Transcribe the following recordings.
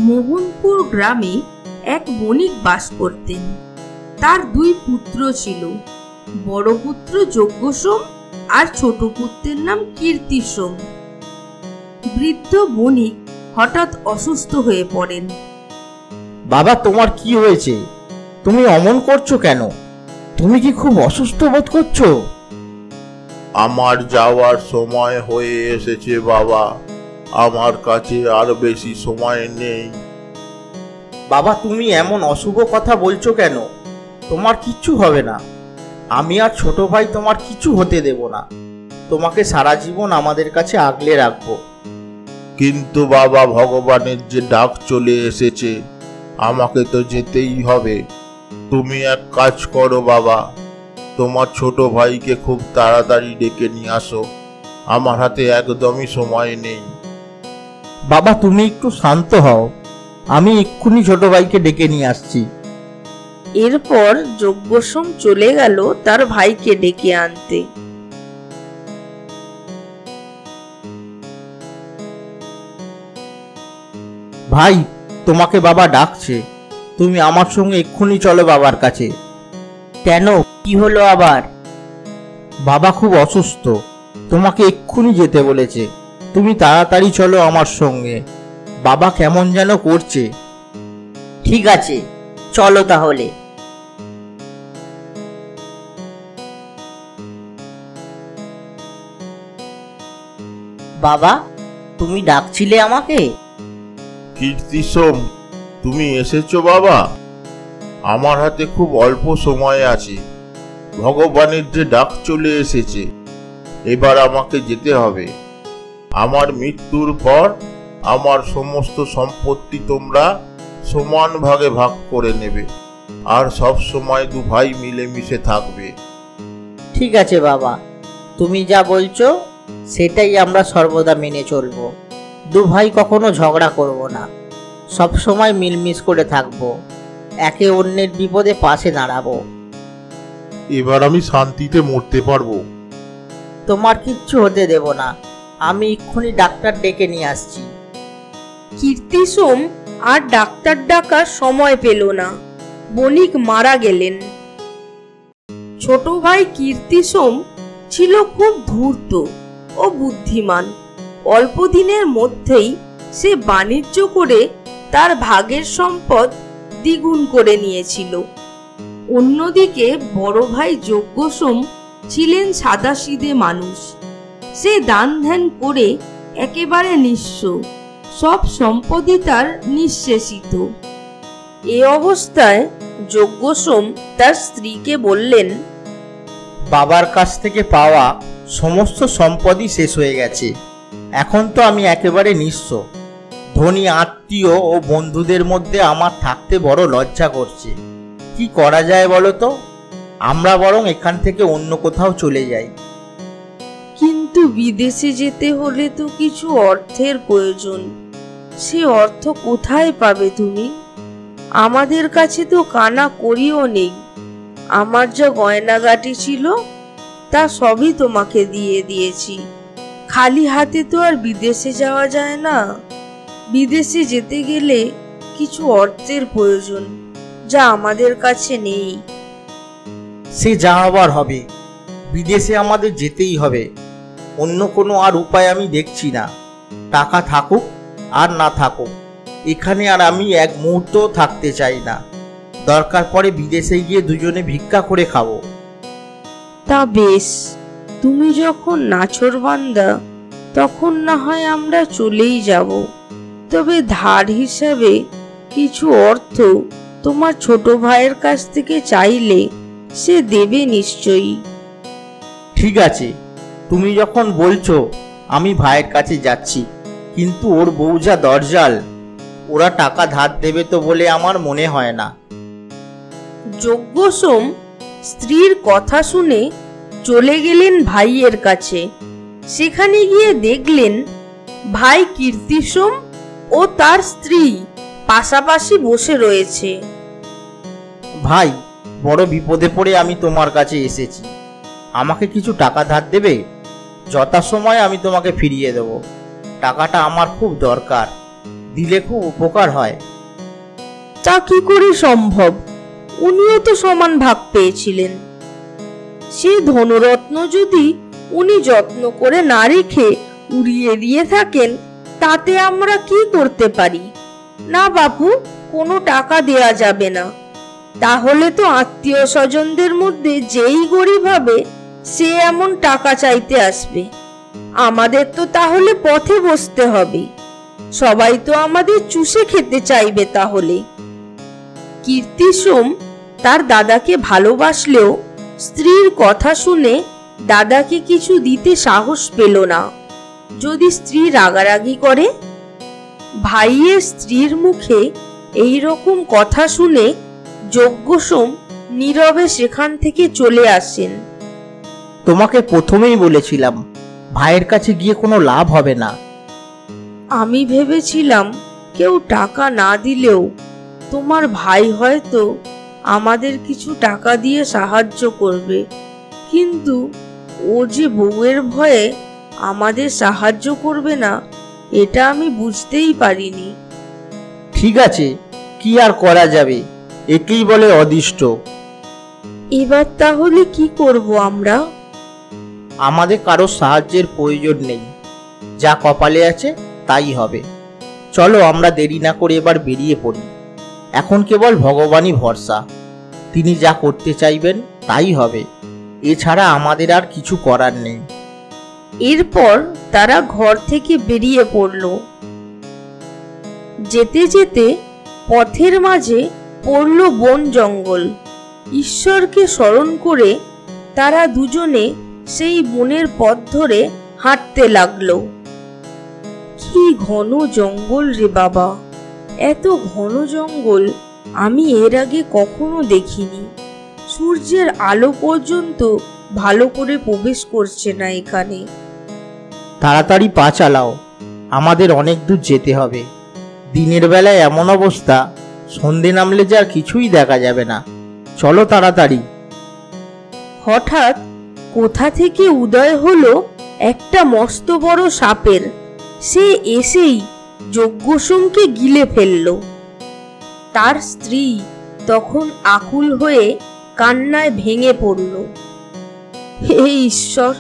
মোহনপুর গ্রামে এক বণিক বাস করতেন। তার দুই পুত্র ছিল, বড় পুত্র যজ্ঞসোম আর ছোট পুত্রের নাম কীর্তিসোম। বৃদ্ধ বণিক হঠাৎ অসুস্থ হয়ে পড়েন। বাবা, তোমার কি হয়েছে? তুমি অমন করছো কেন? তুমি কি খুব অসুস্থ বোধ করছো? আমার যাওয়ার সময় হয়ে এসেছে বাবা, আমার কাছে আর বেশি সময় নেই। বাবা, তুমি এমন অশুভ কথা বলছো কেন? তোমার কিচ্ছু হবে না। আমি আর ছোট ভাই তোমার কিছু হতে দেব না। তোমাকে সারা জীবন আমাদের কাছে আগলে রাখবো। কিন্তু বাবা, ভগবানের যে ডাক চলে এসেছে, আমাকে তো যেতেই হবে। তুমি এক কাজ করো বাবা, তোমার ছোট ভাইকে খুব তাড়াতাড়ি ডেকে নিয়ে আসো, আমার হাতে একদমই সময় নেই। বাবা, তুমি একটু শান্ত হও, আমি এক্ষুনি ছোট ভাইকে ডেকে নিয়ে আসছি। এরপর যজ্ঞসোম চলে গেল তার ভাইকে ডেকে আনতে। ভাই, তোমাকে বাবা ডাকছে, তুমি আমার সঙ্গে এক্ষুনি চলো বাবার কাছে। কেন, কি হলো আবার? বাবা খুব অসুস্থ, তোমাকে এক্ষুনি যেতে বলেছে। তুমি তাড়াতাড়ি চলো আমার সঙ্গে, বাবা কেমন যেন করছে। ঠিক আছে, চলো তাহলে। বাবা, তুমি ডাকছিলে আমাকে? কীর্তিসোম, তুমি এসেছো বাবা? আমার হাতে খুব অল্প সময় আছে, ভগবানের যে ডাক চলে এসেছে, এবার আমাকে যেতে হবে। আমার মৃত্যুর পর আমার সমস্ত সম্পত্তি তোমরা সমান ভাগে ভাগ করে নেবে, আর সব সময় দু ভাই মিলেমিশে থাকবে। ঠিক আছে বাবা, তুমি যা বলছো সেটাই আমরা সর্বদা মেনে চলবো। দু ভাই কখনো ঝগড়া করব না, সব সময় মিলমিশ করে থাকবো, একে অন্যের বিপদে পাশে দাঁড়াবো। এবার আমি শান্তিতে মরতে পারবো। তোমার কিচ্ছু হতে দেব না, আমি এক্ষুনি ডাক্তার ডেকে নিয়ে আসছি। কীর্তিসোম আর ডাক্তার ডাকার সময় পেল না, বণিক মারা গেলেন। ছোট ভাই কীর্তিসোম ছিল খুব ধূর্ত ও বুদ্ধিমান। অল্প দিনের মধ্যেই সে বাণিজ্য করে তার ভাগের সম্পদ দ্বিগুণ করে নিয়েছিল। অন্যদিকে বড় ভাই যজ্ঞসোম ছিলেন সাদাসিধে মানুষ। সে দান ধ্যান করে একেবারে নিঃস্ব, সব সম্পদই তার নিঃশেষিত। এ অবস্থায় যজ্ঞসোম তার স্ত্রীকে বললেন, বাবার কাছ থেকে পাওয়া সমস্ত সম্পদই শেষ হয়ে গেছে, এখন তো আমি একেবারে নিঃস্ব। ধনী আত্মীয় ও বন্ধুদের মধ্যে আমার থাকতে বড় লজ্জা করছে। কি করা যায় বলো তো? আমরা বরং এখান থেকে অন্য কোথাও চলে যাই। কিন্তু বিদেশে যেতে হলে তো কিছু অর্থের প্রয়োজন। সে অর্থ কোথায় পাবে তুমি? আমাদের কাছে তো কানা করিও নেই। আমার যা গয়নাগাটি ছিল তা সবই তোমাকে দিয়ে দিয়েছি। খালি হাতে তো আর বিদেশে যাওয়া যায় না। বিদেশে যেতে গেলে কিছু অর্থের প্রয়োজন, যা আমাদের কাছে নেই। সে যা হবার হবে, বিদেশে আমাদের যেতেই হবে। অন্য কোনো আর উপায় আমি দেখছি না। টাকা থাকুক আর না থাকুক, এখানে আর আমি এক মুহূর্তও থাকতে চাই না। দরকার পড়ে বিদেশে গিয়ে দুজনে ভিক্ষা করে খাবো। তা বেশ, তুমি যখন নাছোড়বান্দা, তখন না হয় আমরা চলেই যাব। তবে ধার হিসাবে কিছু অর্থ তোমার ছোট ভাইয়ের কাছ থেকে চাইলে সে দেবে নিশ্চয়ই। ঠিক আছে, তুমি যখন বলছো আমি ভাইয়ের কাছে যাচ্ছি, কিন্তু ওর বউ যা দরজাল, ওরা টাকা ধার দেবে তো বলে আমার মনে হয় না। যজ্ঞসোম স্ত্রীর কথা শুনে চলে গেলেন ভাইয়ের কাছে। সেখানে গিয়ে দেখলেন ভাই কীর্তিসোম ও তার স্ত্রী পাশাপাশি বসে রয়েছে। ভাই, বড় বিপদে পড়ে আমি তোমার কাছে এসেছি, আমাকে কিছু টাকা ধার দেবে? যথাসময়ে আমি তোমাকে ফিরিয়ে দেব। টাকাটা আমার খুব দরকার। দিলে খুব উপকার হয়। তা কি করে সম্ভব? উনিও তো সমান ভাগ পেয়েছিলেন। সে ধনরত্ন যদি উনি যত্ন করে না রেখে উড়িয়ে দিয়ে থাকেন, তাতে আমরা কি করতে পারি? না বাপু, কোনো টাকা দেয়া যাবে না। তাহলে তো আত্মীয় স্বজনদের মধ্যে যেই গরিব হবে সে এমন টাকা চাইতে আসবে। আমাদের তো তাহলে পথে বসতে হবে। সবাই তো আমাদের চুষে খেতে চাইবে তাহলে। কীর্তিসোম তার দাদাকে ভালোবাসলেও স্ত্রীর কথা শুনে দাদাকে কিছু দিতে সাহস পেল না। যদি স্ত্রী রাগারাগি করে? ভাইয়ের স্ত্রীর মুখে এই রকম কথা শুনে যজ্ঞসোম নীরবে সেখান থেকে চলে আসেন। তোমাকে প্রথমেই বলেছিলাম ভাইয়ের কাছে গিয়ে কোনো লাভ হবে না। আমি ভেবেছিলাম কেউ টাকা না দিলেও তোমার ভাই হয়তো আমাদের কিছু টাকা দিয়ে সাহায্য করবে, কিন্তু ও যে বউয়ের ভয়ে আমাদের সাহায্য করবে না, এটা আমি বুঝতেই পারিনি। ঠিক আছে, কি আর করা যাবে, একেই বলে অদৃষ্ট। এবার তাহলে কি করব আমরা? আমাদের কারো সাহায্যের প্রয়োজন নেই, যা কপালে আছে তাই হবে। চলো আমরা দেরি না করে এবার বেরিয়ে পড়ি। এখন কেবল ভগবানই ভরসা, তিনি যা করতে চাইবেন তাই হবে, এছাড়া আমাদের আর কিছু করার নেই। এরপর তারা ঘর থেকে বেরিয়ে পড়ল। যেতে যেতে পথের মাঝে পড়ল বন জঙ্গল। ঈশ্বরকে স্মরণ করে তারা দুজনে সেই বনের পথ ধরে হাঁটতে লাগলো। কি ঘন জঙ্গল রে বাবা! এত ঘন জঙ্গল আমি এর আগে কখনো দেখিনি। সূর্যের আলো পর্যন্ত ভালো করে প্রবেশ করছে না এখানে। তাড়াতাড়ি পা চালাও, আমাদের অনেক দূর যেতে হবে। দিনের বেলায় এমন অবস্থা, সন্ধে নামলে যা কিছুই দেখা যাবে না। চলো তাড়াতাড়ি। হঠাৎ কোথা থেকে উদয় হলো একটা মস্ত বড় সাপের। সে এসেই যজ্ঞসোমকে গিলে ফেলল। তার স্ত্রী তখন আকুল হয়ে কান্নায় ভেঙে পড়ল। হে ঈশ্বর,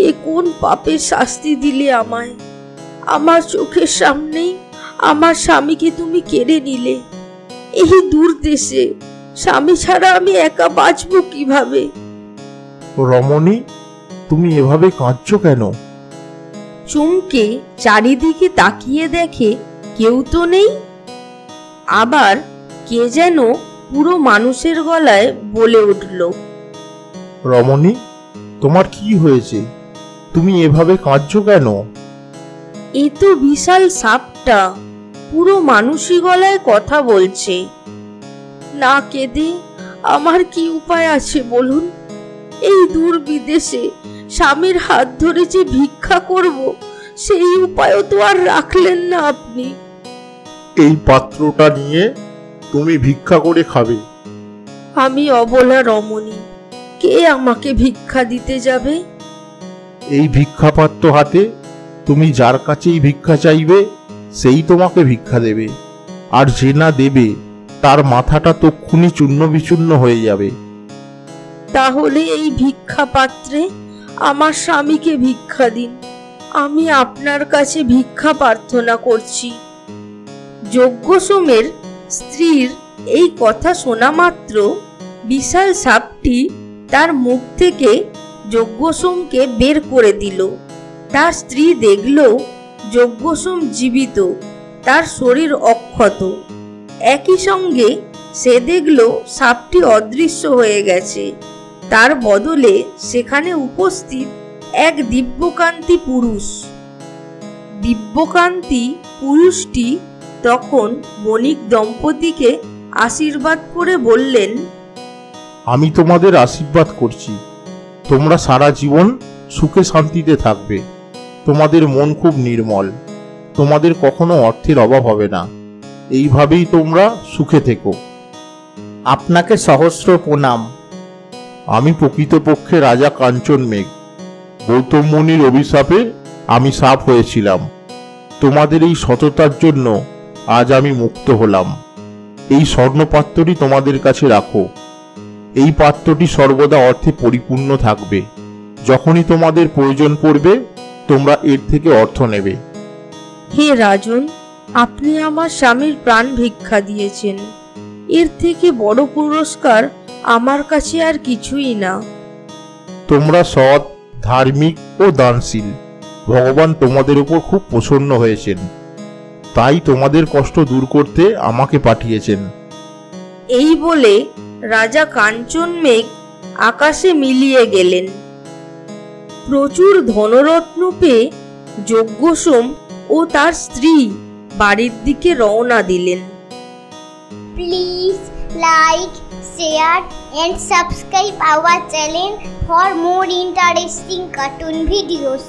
এ কোন পাপের শাস্তি দিলে আমায়? আমার চোখের সামনেই আমার স্বামীকে তুমি কেড়ে নিলে। এই দূর দেশে স্বামী ছাড়া আমি একা বাঁচবো কিভাবে? রমণী, তুমি এভাবে কাঁদছো কেন? চমকে চারিদিকে তাকিয়ে দেখে কেউ তো নেই। আবার কে যেন পুরো মানুষের গলায় বলে উঠল, রমণী, তোমার কি হয়েছে? তুমি এভাবে কাঁদছো কেন? এ তো বিশাল সাপটা পুরো মানুষই গলায় কথা বলছে। না কেঁদে আমার কি উপায় আছে বলুন? এই দূর বিদেশে স্বামীর হাত ধরে যে ভিক্ষা করব, সেই উপায়ও তো আর রাখলেন না আপনি। এই পাত্রটা নিয়ে তুমি ভিক্ষা করে খাবে। আমি অবলা রমণী, কে আমাকে ভিক্ষা দিতে যাবে? এই ভিক্ষাপাত্র হাতে তুমি যার কাছেই ভিক্ষা চাইবে সেই তোমাকে ভিক্ষা দেবে, আর যে না দেবে তার মাথাটা তক্ষুনি চূর্ণ বিচূর্ণ হয়ে যাবে। তাহলে এই ভিক্ষা পাত্রে আমার স্বামীকে ভিক্ষা দিন। আমি আপনার কাছে ভিক্ষা প্রার্থনা করছি। যজ্ঞসোমের স্ত্রীর এই কথা শোনা মাত্র বিশাল সাপটি তার মুখ থেকে যজ্ঞসোমকে বের করে দিল। তার স্ত্রী দেখল যজ্ঞসোম জীবিত, তার শরীর অক্ষত। একই সঙ্গে সে দেখল সাপটি অদৃশ্য হয়ে গেছে। তার বদলে সেখানে উপস্থিত এক দিব্যকান্তি পুরুষ। দিব্যকান্তি পুরুষটি তখন বণিক দম্পতিকে আশীর্বাদ করে বললেন, আমি তোমাদের আশীর্বাদ করছি, তোমরা সারা জীবন সুখে শান্তিতে থাকবে। তোমাদের মন খুব নির্মল, তোমাদের কখনো অর্থের অভাব হবে না। এইভাবেই তোমরা সুখে থেকো। আপনাকে সহস্র প্রণাম। আমি প্রকৃতপক্ষে রাজা কাঞ্চন মেঘ। গৌতম মুনির অভিশাপে আমি সাপ হয়েছিলাম। তোমাদের এই সততার জন্য আজ আমি মুক্ত হলাম। এই স্বর্ণপাত্রটি তোমাদের কাছে রাখো। এই পাত্রটি সর্বদা অর্থে পরিপূর্ণ থাকবে। যখনই তোমাদের প্রয়োজন পড়বে তোমরা এর থেকে অর্থ নেবে। হে রাজন, আপনি আমার স্বামীর প্রাণ ভিক্ষা দিয়েছেন। এর থেকে বড় পুরস্কার আমার কাছে আর কিছুই না। তোমরা সৎ, ধার্মিক ও দানশীল। ভগবান তোমাদের উপর খুব প্রসন্ন হয়েছেন, তাই তোমাদের কষ্ট দূর করতে আমাকে পাঠিয়েছেন। এই বলে রাজা কাঞ্চন মেঘ আকাশে মিলিয়ে গেলেন। প্রচুর ধনরত্ন পেয়ে যজ্ঞসোম ও তার স্ত্রী বাড়ির দিকে রওনা দিলেন। Please like, share and subscribe our channel for more interesting cartoon videos.